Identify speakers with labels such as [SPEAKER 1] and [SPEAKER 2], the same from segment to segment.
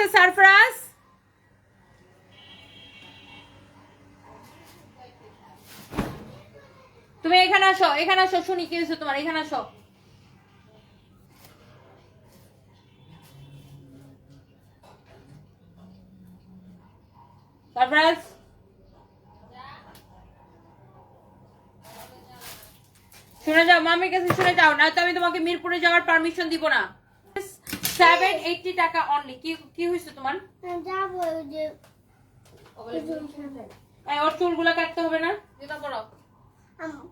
[SPEAKER 1] হয়েছে সারফরাজ? তুমি এখানে আসো, এখানে আসো, শুনি কি হয়েছে তোমার, এখানে আসো। সারফরাজ শুনে যাও, মামির কাছে শুনে যাও, না তো আমি তোমাকে মিরপুরে যাওয়ার পারমিশন দিব না। 780 টাকা অনলি। কি কি হয়েছে তোমার?
[SPEAKER 2] যাবো যে
[SPEAKER 1] ওর চুলগুলো কাটতে হবে না?
[SPEAKER 2] যেটা করো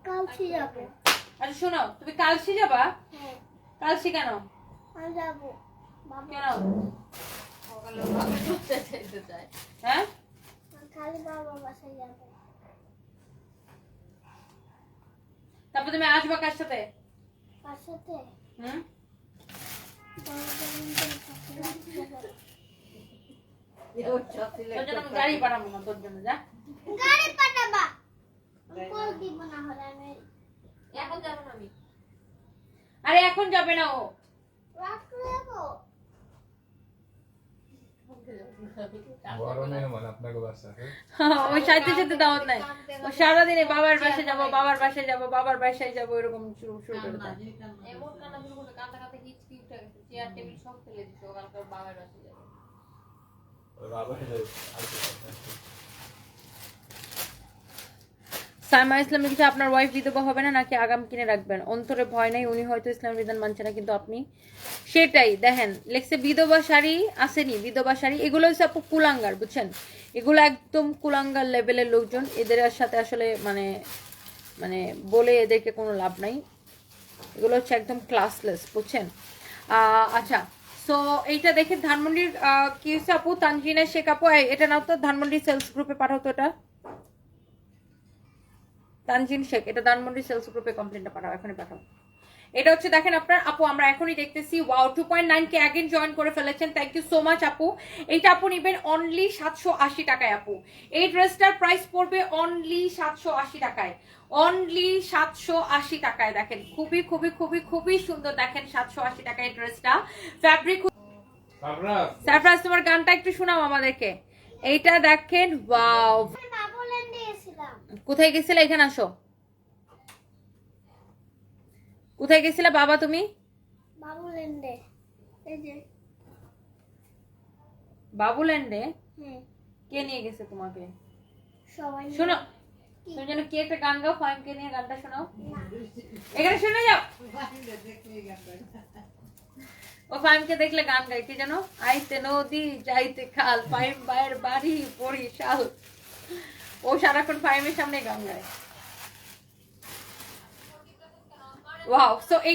[SPEAKER 2] কালকে যাবো।
[SPEAKER 1] আচ্ছা শোনো, তুমি কালসি যাবা?
[SPEAKER 2] হ্যাঁ
[SPEAKER 1] কালসি কেন?
[SPEAKER 2] আমি যাবো বাবা
[SPEAKER 1] কেন?
[SPEAKER 2] সকালে বাবা ঘুরতে যেতে চায়।
[SPEAKER 1] হ্যাঁ
[SPEAKER 2] খালি বাবা বাসায় যাবো।
[SPEAKER 1] তারপর তুমি আসবা কার সাথে?
[SPEAKER 2] কার সাথে?
[SPEAKER 1] হুম গাড়ি পাঠাবো না তোর জন্য, যা।
[SPEAKER 2] গাড়ি পাঠাবা কল দিব না হলে আমি এখন যাব না আমি।
[SPEAKER 1] আরে এখন যাবে না ও,
[SPEAKER 2] রাত্রে যাবো।
[SPEAKER 1] ওই সাইতে সাথে দাওয়াত নাই, ও সারাদিনে বাবার বাসায় যাবো, বাবার বাসায় যাবো, বাবার বাসায় যাবো, এরকম শুরু করে দেয়।
[SPEAKER 2] এমন কান্না শুরু করে কাঁদতে কাঁদতে হিচকি উঠে গেছে, চেয়ার টেবিল সব ফেলে দিচ্ছে, ও কালকে বাবার বাসায় যাবে।
[SPEAKER 1] সাইমা ইসলাম লিখেছে আপনার ওয়াইফ বিধবা হবে না নাকি আগাম কিনে রাখবেন? অন্তরে ভয় নাই, উনি হয়তো ইসলাম বিধান মানছে না, কিন্তু আপনি সেটাই দেখেন লেখছে বিধবা শাড়ি আসেনি, বিধবা শাড়ি এগুলো হচ্ছে আপু কুলাঙ্গার, বুঝছেন? এগুলো একদম কুলাঙ্গার লেভেলের লোকজন, এদের সাথে আসলে মানে মানে বলে এদেরকে কোনো লাভ নাই, এগুলো হচ্ছে একদম ক্লাসলেস, বুঝছেন? আচ্ছা সো এইটা দেখে ধানমন্ডির কি হচ্ছে আপু, তানজিনা শেখ আপু, এটা নাও তো ধানমন্ডি সেলস গ্রুপে পাঠাও তো, এটা তানজিন শেখ, এটা ধানমন্ডি সেলস গ্রুপে কমপ্লেনটা পাঠাও, এখনই পাঠাও। এটা হচ্ছে দেখেন আপনার আপু, আমরা এখনই দেখতেছি ওয়াও 2.9 কে अगेन জয়েন করে ফেলেছেন, থ্যাংক ইউ সো মাচ আপু। এইটা আপু নেবেন অনলি 780 টাকায় আপু, এই ড্রেসটার প্রাইস পড়বে অনলি 780 টাকায়, অনলি 780 টাকায়। দেখেন খুবই খুবই খুবই খুবই সুন্দর, দেখেন 780 টাকায় ড্রেসটা, ফ্যাব্রিক। সারপ্রাইজ তোমার গানটা একটু শোনাও আমাদেরকে। এইটা দেখেন ওয়াও, কোথায় গেছিলে? এখানে আসো, কোথায় গেছিলে বাবা তুমি?
[SPEAKER 2] বাবুল্যান্ডে। এই যে
[SPEAKER 1] বাবুল্যান্ডে?
[SPEAKER 2] হ্যাঁ
[SPEAKER 1] কে নিয়ে গেছে তোমাকে?
[SPEAKER 2] সবাই
[SPEAKER 1] শোনো, তুমি যেন কি একটা গান গাও, ফাইমকে নিয়ে গানটা শোনাও, এখানে শুনে যাও। ও ফাইমকে দেখলে গান গায়, কি জানো, আইতে নদী যাইতে খাল, ফাইম ভাইয়ের বাড়ি বরিশাল, ও সারাক্ষণ ফাইমের সামনে গান গায়। Wow, so